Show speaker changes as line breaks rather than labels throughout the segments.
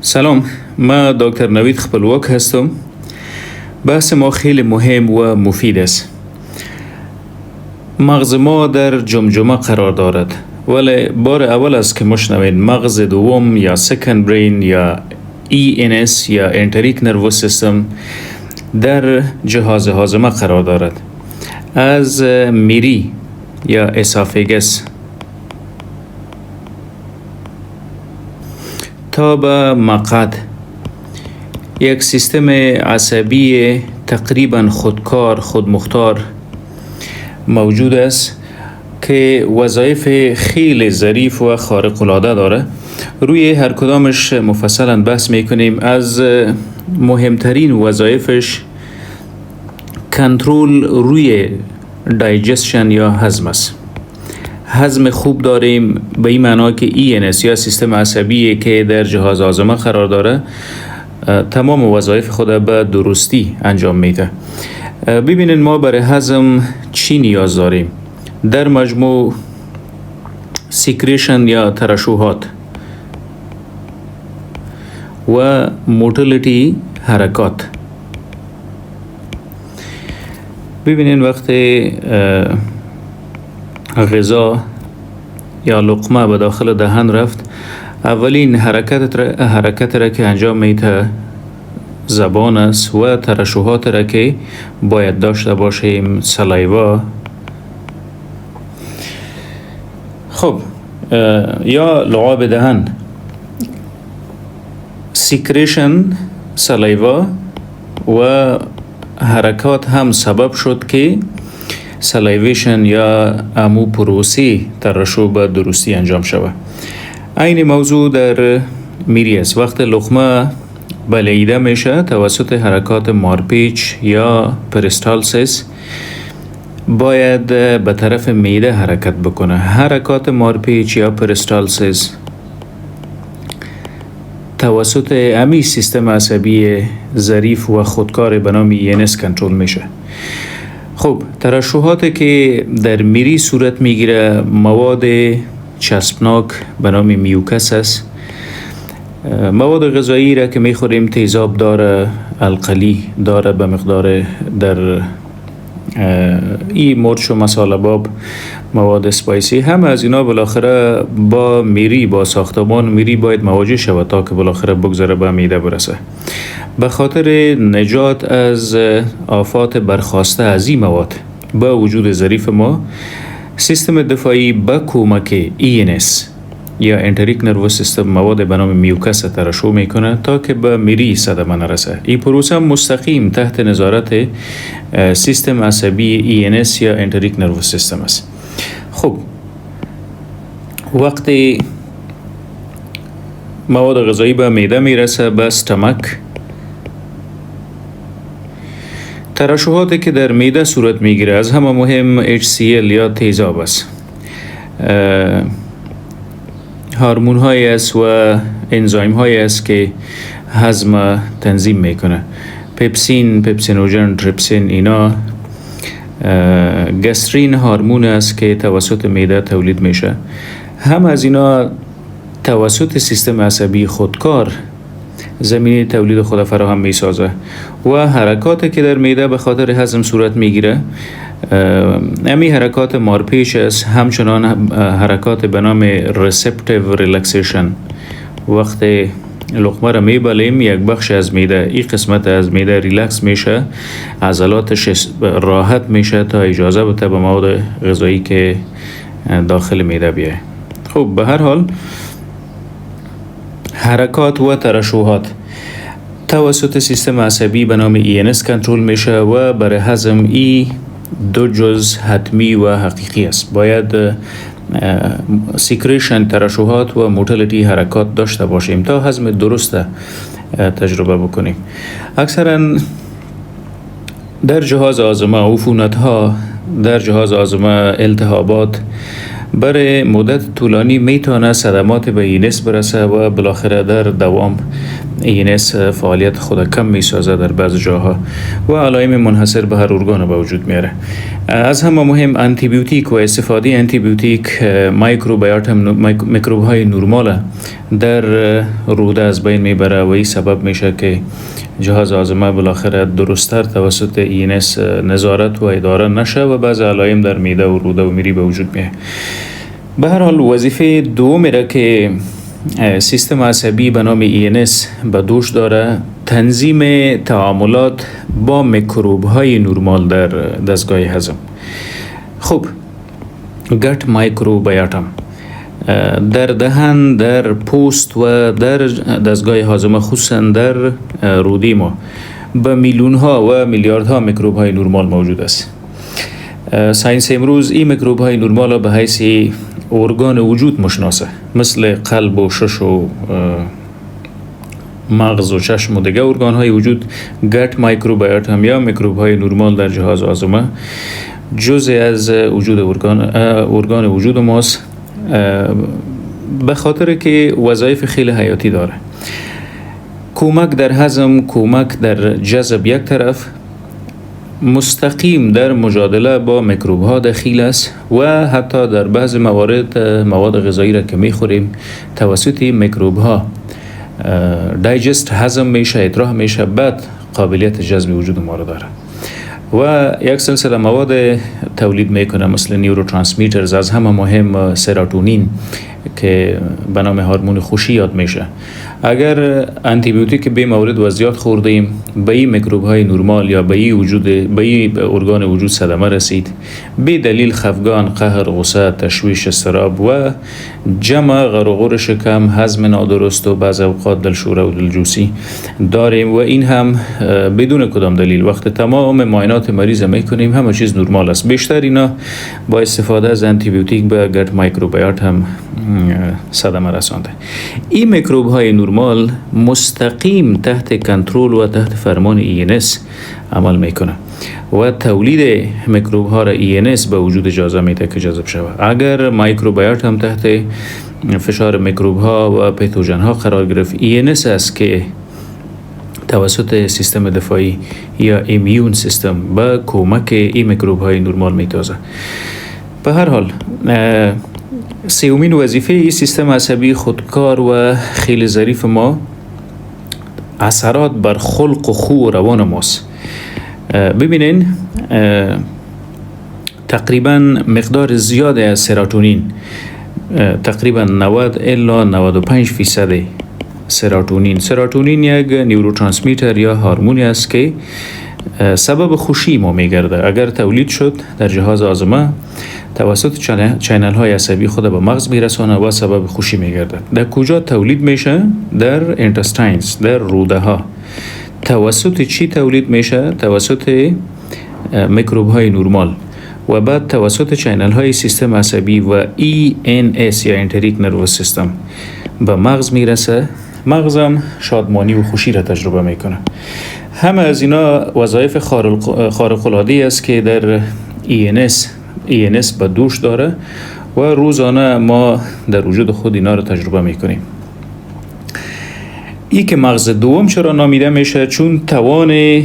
سلام، ما دکتر نوید خپلواک هستم. بحث ما خیلی مهم و مفید است. مغز ما در جمجمه قرار دارد، ولی بار اول است که مشنوید مغز دوم یا سکند برین یا ENS یا انتریک نروس سیستم در جهاز هاضمه قرار دارد. از میری یا اسافگس تا به مقعد یک سیستم عصبی تقریبا خودکار خودمختار موجود است که وظایف خیلی ظریف و خارق العاده داره. روی هر کدامش مفصلا بحث میکنیم. از مهمترین وظایفش کنترل روی دایجستشن یا هضم است. هضم خوب داریم به این معنا که ENS یا سیستم عصبی که در جهاز هاضمه قرار داره تمام وظایف خود به درستی انجام میده. ببینید ما برای هضم چی نیاز داریم؟ در مجموع سیکریشن یا ترشحات و موتیلیتی حرکات. ببینید وقتی غذا یا لقمه به داخل دهن رفت، اولین حرکت را که انجام میده زبان است و ترشحات را که باید داشته باشیم سلایوا. خب یا لعاب دهن، سیکریشن سلایوا و حرکات هم سبب شد که سلایویشن یا امو پروسی ترشح به درستی انجام شود. این موضوع در میری است. وقت لقمه بلعیده میشه توسط حرکات مارپیچ یا پریستالسیس باید به طرف معده حرکت بکنه. حرکات مارپیچ یا پریستالسیس توسط امی سیستم عصبی ظریف و خودکار به نام ENS کنترل میشه. خب ترشحاتی که در میری صورت میگیره مواد چسبناک به نام میوکس است. مواد غذایی را که میخوریم تیزاب داره، القلی داره به مقدار در مرچ و مساله باب، مواد اسپایسی، همه از اینا بالاخره با میری با ساختمان میری باید مواجه شود تا که بالاخره بگذره به معده برسه. به خاطر نجات از آفات برخواسته از این مواد با وجود ظریف ما، سیستم دفاعی با کمک ENS یا انتریک نروس سیستم مواد به نام میوکس ترشح میکنه تا که به میری صدمه نرسه. این پروسه مستقیم تحت نظارت سیستم عصبی ENS یا انتریک نروس سیستم است. خب وقتی مواد غذایی به معده میرسه به استمک، ترشحاتی که در معده صورت میگیره از همه مهم HCl یا تیزاب است. هورمون های است و انزایم های است که هضم تنظیم میکنه. پپسین، پپسینوژن، تریپسین، اینا گسترین هورمون است که توسط معده تولید میشه. هم از اینا توسط سیستم عصبی خودکار زمینه تولید خود فراهم میسازه و حرکاتی که در معده به خاطر هضم صورت میگیره امی حرکات مارپیچ است. همچنان حرکات به نام ریسپتیو ریلکسیشن. وقتی لقمه را میبلیم یک بخش از معده، این قسمت از معده ریلکس میشه، عضلاتش راحت میشه تا اجازه بده به مواد غذایی که داخل معده بیای. خب به هر حال حرکات و ترشحات توسط سیستم عصبی به نام ENS کنترل میشه و برای هضم ای دو جزء حتمی و حقیقی است. باید سیکریشن ترشحات و موتیلیتی حرکات داشته باشیم تا هضم درست تجربه بکنیم. اکثرا در جهاز هاضمه عفونت ها، در جهاز هاضمه التهابات برای مدت طولانی میتونه صدمات به ENS برسه و بالاخره در دوام ENS فعالیت خود کم می سازه در بعض جاها و علائم منحصر به هر ارگان به وجود میاره. از همه مهم آنتیبیوتیک و استفاده آنتیبیوتیک میکروب های نرمال در روده از بین میبره و این سبب میشه که جهاز هاضمه بالاخره درستتر توسط ENS نظارت و اداره نشه و بعض علائم در معده و روده و میری به وجود میاد. به هر حال وظیفه دومی را که سیستم عصبی به نام ENS به دوش داره تنظیم تعاملات با میکروب های نرمال در دستگاه هضم. خب گت مایکروبیوتم در دهن، در پوست و در دستگاه هاضمه خصوصا در روده ما به میلیون ها و میلیاردها میکروب های نرمال موجود است. ساینس امروز این میکروب های نرمال به حیث ارگان وجود مشناسه، مثل قلب و شش و مغز و چشم و دیگه ارگان های وجود. گت مایکروبیوتم یا میکروب های نرمال در جهاز هاضمه جزء از وجود ارگان وجود ماست، به خاطر که وظایف خیلی حیاتی داره. کمک در هضم، کمک در جذب یک طرف، مستقیم در مجادله با میکروب ها دخیل است و حتی در بعض موارد مواد غذایی را که میخوریم توسط میکروب ها دایجست هضم میشه، اطراح میشه، بعد قابلیت جذب وجود ما را داره و یک سلسله مواد تولید میکنه مثل نیوروترانسمیترز، از همه مهم سراتونین که به نام هورمون خوشی یاد میشه. اگر آنتیبیوتیک به مورد و زیاد خوردیم به این میکروب های نرمال یا به این ارگان وجود صدمه رسید، به دلیل خفگان، قهر، غصه، تشویش، اضطراب و جمع غرغور شکم، هضم نادرست و بعض اوقات دلشوره و دلجوسی داریم و این هم بدون کدام دلیل. وقت تمام معاینات مریض میکنیم همه چیز نرمال است. بیشتر اینا با استفاده از آنتیبیوتیک به گت مایکروبیوت هم صدمه رسانده. این میکروب های نرمال مستقیم تحت کنترل و تحت فرمان ENS عمل میکنه و تولید میکروب ها را ENS به وجود اجازه میده که جذب شود. اگر مایکروبیوت هم تحت فشار میکروب ها و پتوژن ها قرار گرفت، ENS است که توسط سیستم دفاعی یا ایمیون سیستم با کمک این میکروب های نرمال میتازه. به هر حال سومین وظیفه این سیستم عصبی خودکار و خیلی ظریف ما اثرات بر خلق و خو و روان ماست. ببینین تقریبا مقدار زیاد از سراتونین، تقریبا 90 الی 95% سراتونین یک نیوروترانسمیتر یا هورمونی است که سبب خوشی ما میگرده. اگر تولید شد در جهاز هاضمه توسط چینل های عصبی خود به مغز میرسانه و سبب خوشی میگرده. در کجا تولید میشه؟ در انتستاینز، در روده ها. توسط چی تولید میشه؟ توسط میکروب های نرمال و بعد توسط چینل های سیستم عصبی و ENS یا انتریک نروس سیستم به مغز میرسه. مغزم شادمانی و خوشی را تجربه میکنه. همه از اینا وظایف خارق العاده است که در ENS به دوش داره و روزانه ما در وجود خود اینا رو تجربه میکنیم. ای که مغز دوم چرا نامیده میشه؟ چون توان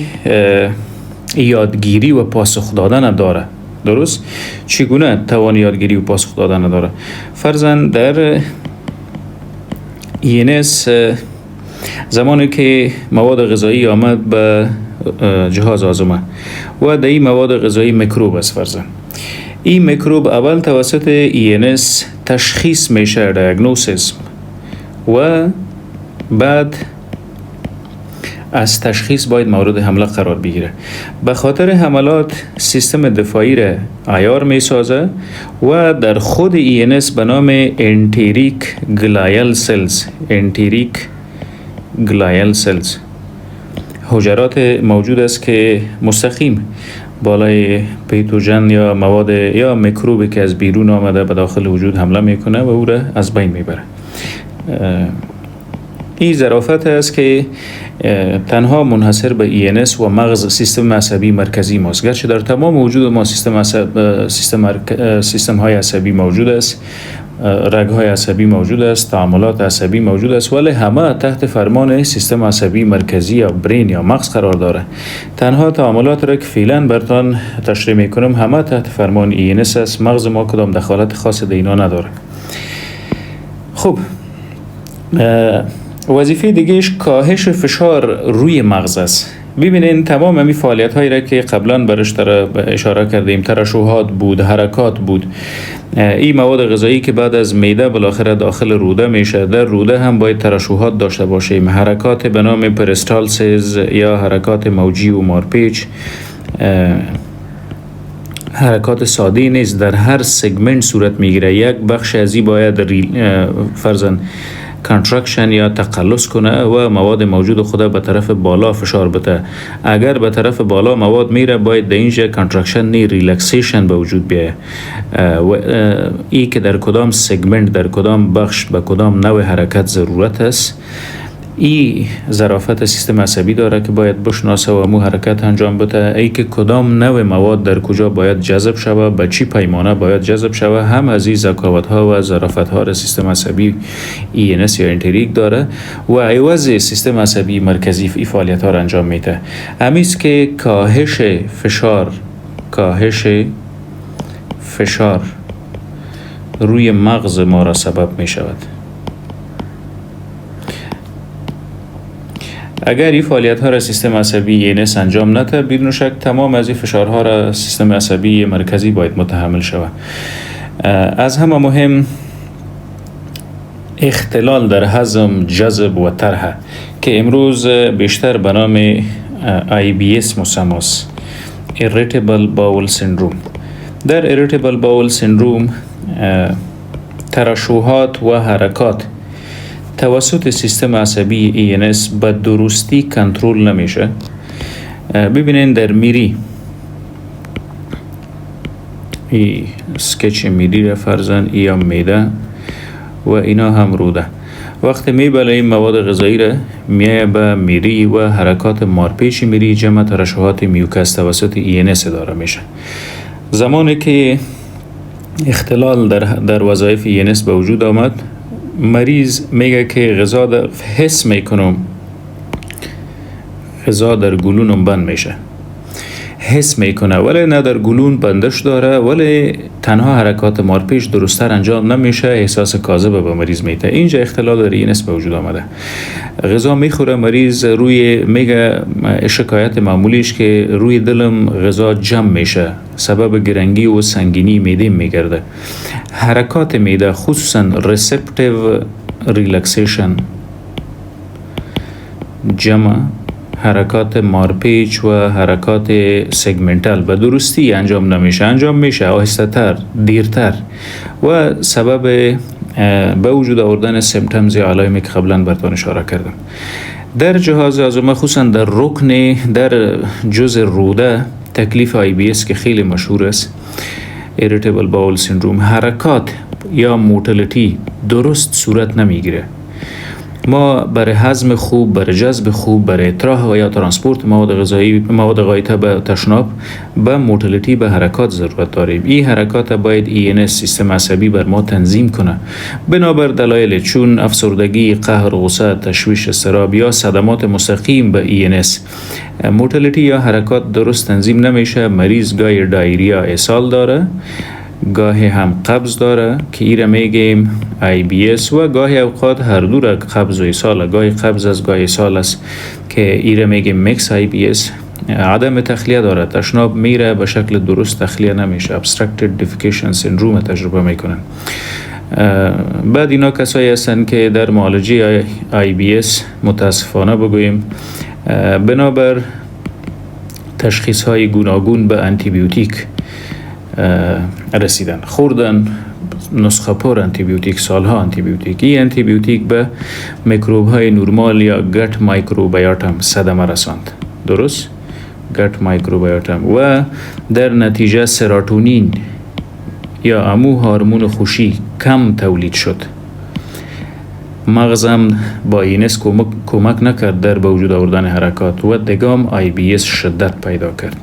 یادگیری و پاسخ دادن داره. درست؟ چگونه توان یادگیری و پاسخ دادن داره؟ فرضاً در ENS زمانی که مواد غذایی آمد به جهاز هاضمه و در این مواد غذایی میکروب است، فرضاً این میکروب اول توسط ENS تشخیص میشه، دیاگنوستیس، و بعد از تشخیص باید مورد حمله قرار بگیره. به خاطر حملات سیستم دفاعی را عیار می سازه و در خود ENS به نام انتریک گلایل سلز حجرات موجود است که مستقیم بالای پتوژن یا مواد یا میکروبی که از بیرون آمده به داخل وجود حمله میکنه و او را از بین میبره. این ظرافت است که تنها منحصر به ENS و مغز سیستم عصبی مرکزی ماست، گرچه در تمام وجود ما سیستم های عصبی موجود است رگ‌های عصبی موجود است، تعاملات عصبی موجود است، ولی همه تحت فرمان سیستم عصبی مرکزی یا برین یا مغز قرار داره. تنها تعاملات را که فعلا براتون تشریح میکنم همه تحت فرمان ENS است. مغز ما کدام دخالت خاص در اینا نداره. خب وظیفه دیگهش کاهش فشار روی مغز است. ببینین تمام همی فعالیت هایی را که قبلا برش اشاره کردیم، ترشحات بود، حرکات بود، این مواد غذایی که بعد از معده بالاخره داخل روده میشه، در روده هم باید ترشحات داشته باشیم. حرکات به نام پریستالسیس یا حرکات موجی و مارپیچ حرکات ساده نیست، در هر سگمنت صورت میگیره. یک بخش ازی باید فرضاً کانترکشن یا تقلص کنه و مواد موجود خود به طرف بالا فشار بده. اگر به طرف بالا مواد میره باید در اینجا کانترکشن نی ریلکسیشن به وجود بیه و ای که در کدام سگمنت در کدام بخش به کدام نوع حرکت ضرورت است. ای ظرافت سیستم عصبی داره که باید بشناسه و مو حرکت انجام بده. ای که کدام نوع مواد در کجا باید جذب شوه، به چی پیمانه باید جذب شوه، هم از این ذکاوت ها و ظرافت ها را سیستم عصبی ENS یا انتریک داره و عوض سیستم عصبی مرکزی ای فعالیت ها را انجام میده. همیست که کاهش فشار روی مغز ما را سبب می شود. اگر این فعالیت ها را سیستم عصبی ENS انجام نده، بدون شک تمام از این فشارها را سیستم عصبی مرکزی باید متحمل شود. از همه مهم اختلال در هضم، جذب و طرح که امروز بیشتر به نام IBS مسماست، Irritable Bowel Syndrome. در Irritable Bowel Syndrome ترشحات و حرکات توسط سیستم عصبی ENS به درستی کنترل نمیشه. ببینین در میری ای سکچ میری را فرزن یا معده و اینا هم روده. وقتی میبله این مواد غذایی را میایه به میری و حرکات مارپیچ میری جمع ترشحات میوکس توسط ENS اداره میشه. زمانی که اختلال در وظایف ENS به وجود آمد، مریض میگه که غذا حس میکنم غذا در گلونم بند میشه، حس میکنه ولی نه در گلون بندش داره، ولی تنها حرکات مارپیچ درستر انجام نمیشه، احساس کاذب به مریض میده. اینجا اختلال در ENS به وجود آمده. غذا میخوره مریض، روی میگه شکایت معمولیش که روی دلم غذا جمع میشه، سبب گرنگی و سنگینی معده میگرده. حرکات معده خصوصا ریسپتیو ریلکسیشن جمع حرکات مارپیچ و حرکات سگمنتال به درستی انجام نمیشه، انجام میشه آهسته تر، دیرتر و سبب به وجود آوردن سیمپتومز یا علائمی که قبلا براتون اشاره کردم. در جهاز هاضمه خصوصا در رکن در جزء روده تکلیف IBS که خیلی مشهور است، Irritable Bowel Syndrome، حرکات یا موتیلیتی درست صورت نمیگیره. ما برای هضم خوب، برای جذب خوب، برای اطراح و یا ترانسپورت مواد غذایی، مواد غایطه به تشناب، به موتیلیتی، به حرکات ضرورت داریم. این حرکات باید ENS سیستم عصبی بر ما تنظیم کنه. بنابر دلایل چون افسردگی، قهر، غصه، تشویش، اضطراب یا صدمات مستقیم به ENS موتیلیتی یا حرکات درست تنظیم نمیشه. مریض گاهی دایریا اسهال داره، گاهی هم قبض داره که ایره میگیم IBS و گاهی اوقات هر دو را قبض و اسهال، گاهی قبض از گاهی اسهال است که ایره میگیم میکس IBS. عدم تخلیه داره، تشناب میره به شکل درست تخلیه نمیشه، obstructed defecation syndrome تجربه میکنن. بعد اینا کسایی هستن که در معالجه IBS متاسفانه بگوییم بنابر تشخیص های گوناگون به انتیبیوتیک رسیدن، خوردن نسخه پر انتیبیوتیک، سالها انتیبیوتیک. این انتیبیوتیک به میکروب های نورمال یا گت مایکروبیوتم صدمه رساند، درست؟ گت مایکروبیوتم و در نتیجه سراتونین یا امو هورمون خوشی کم تولید شد. مغزم با اینس کمک نکرد در به وجود آوردن حرکات و دگام IBS شدت پیدا کرد.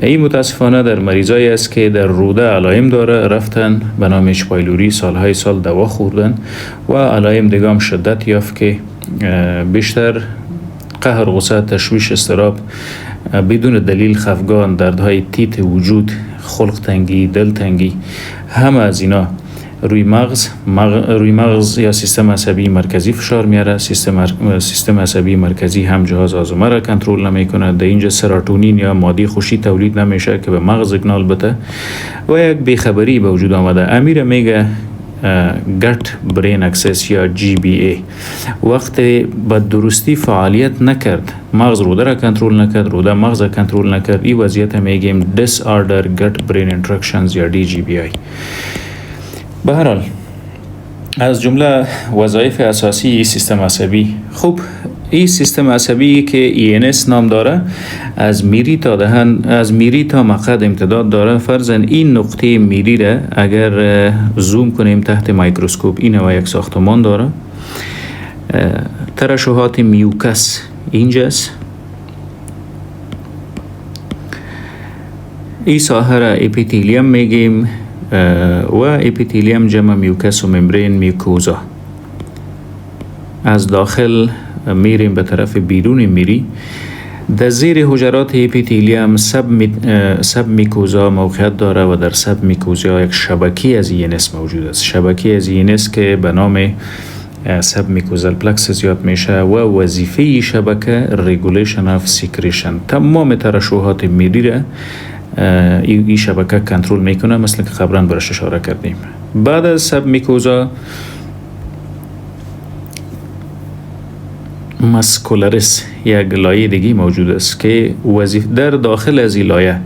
این متاسفانه در مریضایی است که در روده علائم داره، رفتن به نام اچ پایلوری، سالهای سال دوا خوردن و علائم دگام شدت یافت که بیشتر قهر، غصه، تشویش، اضطراب، بدون دلیل خفگان، دردهای تیت وجود، خلق تنگی، دل تنگی، همه از اینا روی مغز یا سیستم عصبی مرکزی فشار میاره. سیستم عصبی مرکزی هم جهاز هاضمه را کنترل نمیکنه. در اینجا سراتونین یا ماده خوشی تولید نمیشه که به مغز سیگنال بده و یک بیخبری به وجود آمده. امیر میگه گت برین اکسس یا GBA وقتی به درستی فعالیت نکرد، مغز روده را کنترل نکرد، روده مغز را کنترل نکرد، این وضعیت میگیم disorder gut brain interactions یا DGBI. به هر حال از جمله وظایف اساسی این سیستم عصبی، خب این سیستم عصبی که ENS نام داره از میری تا دهن، از میری تا مقعد امتداد داره. فرضاً این نقطه میری را اگر زوم کنیم تحت میکروسکوپ، این و یک ساختمان داره. ترشحات میوکس اینجاست. این ساحه را اپیتیلیوم میگیم و اپیتیلیوم جمع میوکس و ممبرین میوکوزا. از داخل میریم به طرف بیرون میری. در زیر حجرات اپیتیلیوم سب میکوزا موقعیت داره و در سب میکوزا یک شبکه از ENS موجود است. شبکه از ENS که به نام سب میکوزال پلکسس یاد میشه و وظیفه شبکه ریگولیشن آف سیکریشن. تمام ترشحات میری را این شبکه کنترل میکنه، مثل که قبلا برش اشاره کردیم. بعد از سب میکوزا ماسکولارس یک لایه دیگه موجود است که در داخل از این لایه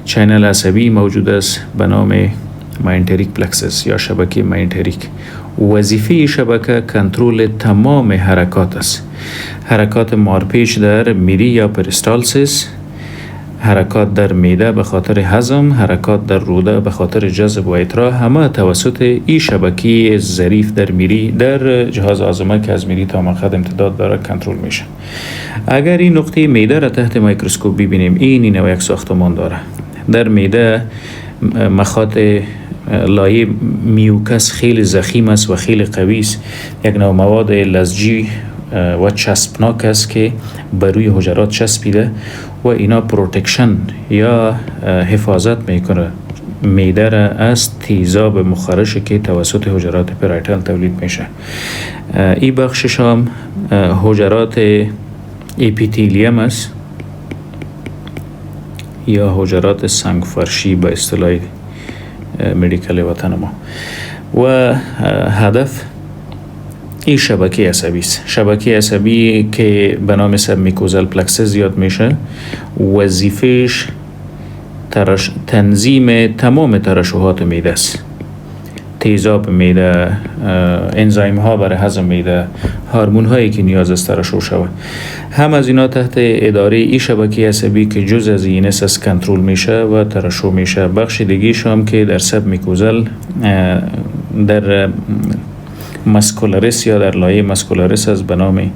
چینل عصبی موجود است به نام ماینتریک پلکسس یا شبکه ماینتریک. وظیفه شبکه کنترل تمام حرکات است. حرکات مارپیچ در میری یا پریستالسیس، حرکات در معده به خاطر هضم، حرکات در روده به خاطر جذب و ادرار، همه توسط این شبکه ظریف در میری، در جهاز هاضمه که از میری تا مقعد امتداد داره کنترل میشه. اگر این نقطه معده را تحت میکروسکوپ ببینیم، این و یک ساختمان داره. در معده مخاط لایه میوکس خیلی ضخیم است و خیلی قوی است. یک نوع مواد لزجی و چسبناک است که بر روی حجرات چسبیده و اینا پروتکشن یا حفاظت میکنه معده را از تیزاب مخرشی که توسط حجرات پرایتال تولید میشه. این بخشش هم حجرات اپیتیلیوم است یا حجرات سنگفرشی به اصطلاح مدیکال وطن ما. و هدف این شبکه عصبی است. شبکه عصبی که به نام سب میکوزال پلکسس زیاد میشه، وظیفهش تنظیم تمام ترشحات معده است. تیزاب معده، انزایم ها برای هضم معده، هورمون هایی که نیاز است ترشح شود، هم از اینا تحت اداره این شبکه عصبی که جز از ENS است کنترل میشه و ترشح میشه. بخش دیگه هم که در سب میکوزال در ماسکولارس یا در لایه ماسکولارس از به نام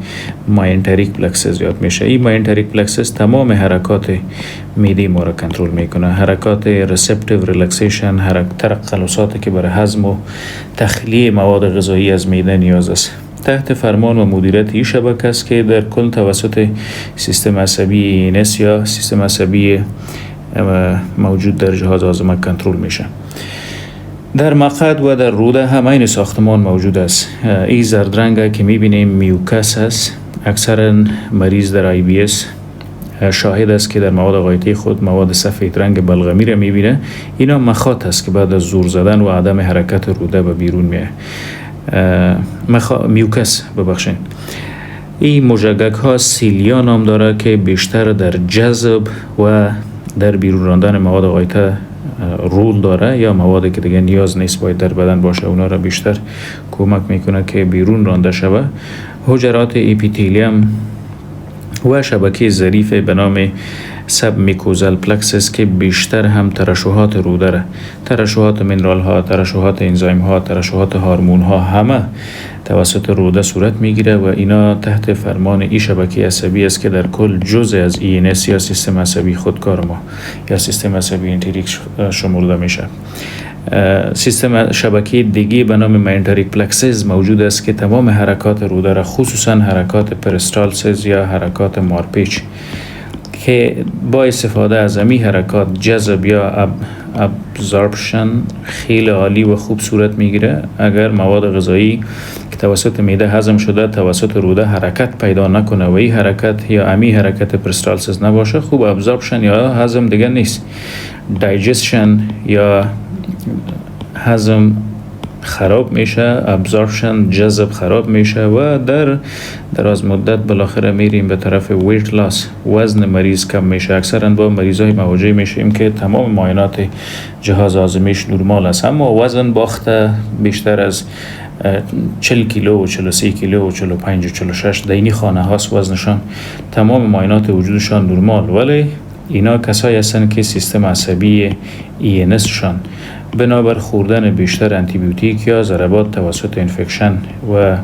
ماینتریک پلکسس یاد میشه. این ماینتریک پلکسس تمام حرکات معده ما را کنترل میکنه. حرکات ریسپتیو ریلکسیشن، ترقلصاتی که برای هضم و تخلیه مواد غذایی از معده نیاز است. تحت فرمان و مدیریت این شبکه است که در کل توسط سیستم عصبی ENS یا سیستم عصبی موجود در جهاز هاضمه کنترل میشه. در مقعد و در روده هم این ساختمان موجود است. این زرد رنگ که میبینیم میوکس است. اکثرا مریض در IBS شاهد است که در مواد غایطی خود مواد سفید رنگ بلغمی را میبینه. اینا مخاط است که بعد از زور زدن و عدم حرکت روده به بیرون میه. میوکس ببخشید. این مژگک ها سیلیا نام داره که بیشتر در جذب و در بیرون راندن مواد غایطه رول داره، یا موادی که دیگه نیاز نیست باید در بدن باشه اونا را بیشتر کمک میکنه که بیرون رانده شود. حجرات اپیتیلیوم و شبکه ظریف به نام سب میکوزال پلکسس که بیشتر هم ترشحات روده را، ترشحات منرال ها، ترشحات انزایم ها، ترشحات هورمون ها همه توسط روده صورت میگیره و اینا تحت فرمان این شبکه عصبی است که در کل جزء از ENS یا سیستم عصبی خودکار ما یا سیستم عصبی انتریک شمرده میشه. سیستم شبکه دیگه به نام مینتریک پلکسز موجود است که تمام حرکات روده را، خصوصا حرکات پرستالسیس یا حرکات مارپیچ که با استفاده از امی حرکات جذب یا ابزوربشن خیلی عالی و خوب صورت میگیره. اگر مواد غذایی که توسط معده هضم شده توسط روده حرکت پیدا نکنه و این حرکت یا امی حرکت پرستالسیس نباشه، خوب ابزوربشن یا هضم دیگه نیست، دایجستشن یا هضم خراب میشه، ابزوربشن جذب خراب میشه و در دراز مدت بالاخره میریم به طرف ویت لاس، وزن مریض کم میشه. اکثرا با مریضای مواجه میشیم که تمام معاینات جهاز هاضمه‌اش نرمال است اما وزن باخته بیشتر از 40 کیلو و 43 کیلو و 45 و 46 دینی خانه هاست وزنشان، تمام معاینات وجودشان نرمال، ولی اینا کسایی هستن که سیستم عصبی ENS شان بنابر خوردن بیشتر انتیبیوتیک یا ضربات توسط انفکشن و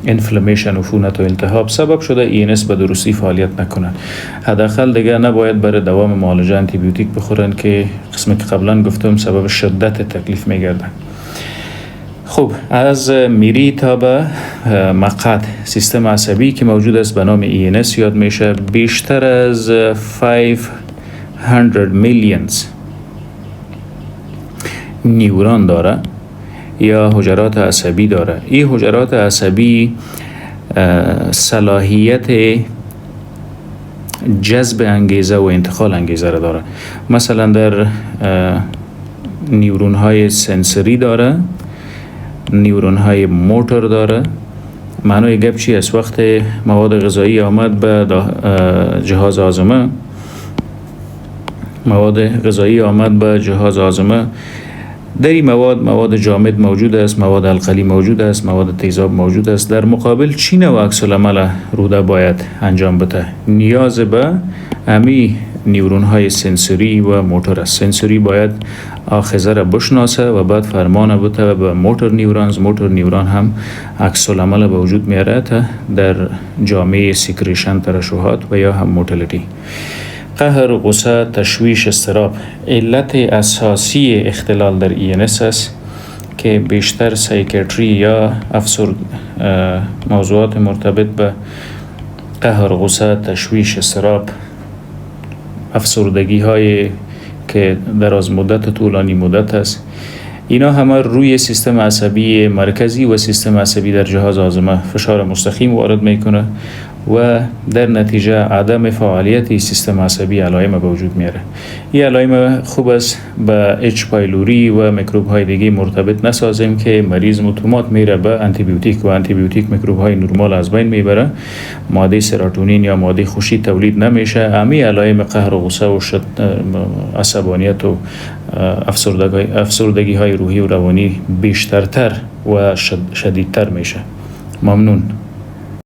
انفلمیشن و عفونت و التهاب سبب شده ENS به درستی فعالیت نکنن. حداقل دیگه نباید برای دوام معالجه انتیبیوتیک بخورن که قسمی که قبلا گفتم سبب شدت تکلیف میگردن. خب از میری تا به مقعد سیستم عصبی که موجود است به نام ENS یاد میشه. بیشتر از 500 میلیونز نیورون داره یا حجرات عصبی داره. این حجرات عصبی صلاحیت جذب انگیزه و انتقال انگیزه را داره. مثلا در نیورون های سنسوری داره، نیورون های موتور داره. معنای گپ چی است؟ وقت مواد غذایی آمد به جهاز هاضمه، مواد غذایی آمد به جهاز هاضمه، در این مواد جامد موجود است، مواد القلی موجود است، مواد تیزاب موجود است. در مقابل چی نوع عکس العمل روده باید انجام بده؟ نیاز به امی نیورون های سنسوری و موتور است. سنسوری باید آخذه را بشناسه و بعد فرمان بده به موتور نیورونز. موتور نیورون هم عکس العمل به وجود میاره در جامعه سیکریشن ترشحات و یا هم موتیلیتی. قهر، غصه، تشویش، اضطراب علت اساسی اختلال در ENS است که بیشتر سایکیاتری یا موضوعات مرتبط به قهر، غصه، تشویش، اضطراب، افسردگی های که در از مدت طولانی مدت است، اینا همه روی سیستم عصبی مرکزی و سیستم عصبی در جهاز هاضمه فشار مستقیم وارد میکنه و در نتیجه عدم فعالیت سیستم عصبی علائم به وجود میاره. این علائم خوب است به اچ پایلوری و میکروب های دیگه مرتبط نسازیم که مریض اتومات میره به انتیبیوتیک و انتیبیوتیک میکروب های نرمال از بین میبره، ماده سراتونین یا ماده خوشی تولید نمیشه. امی علائم قهر و غصه و عصبانیت و افسردگی های روحی و روانی بیشترتر و شدیدتر میشه. ممنون.